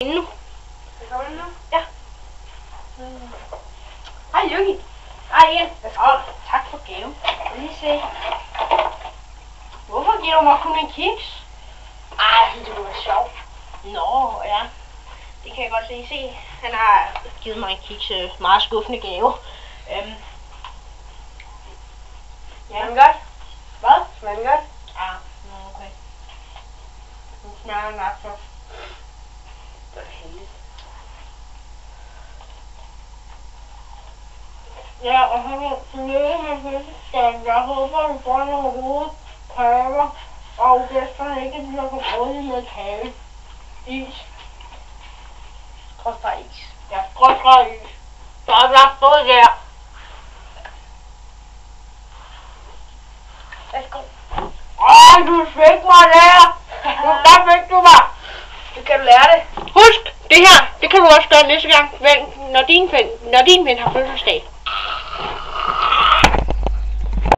Nu. Kommer den nu? Ja. Hej Jørgen. Hej igen. Tak for gaven. Lad lige se. Hvorfor giver du mig kun en kiks? Jeg synes, det kunne være sjovt. Nå, ja. Det kan jeg godt lige se. Han har givet mig en kiks, meget skuffende gave. Smager den godt? Hvad? Smager den godt? Ja, okay. Nu smager den altså. Det er heldigt. Ja, og han er tillykke med fødselsdagen. Jeg håber, du får nogle gode kager, og gæsterne ikke bliver for grådige med kage. Is. Skråstreg is. Ja, skråstreg is. Så har vi haft både der. Værsgo. Du fik mig der! Der fik du mig! Nu kan du lære det. Husk, det her, det kan du også gøre næste gang, når din ven har fødselsdag.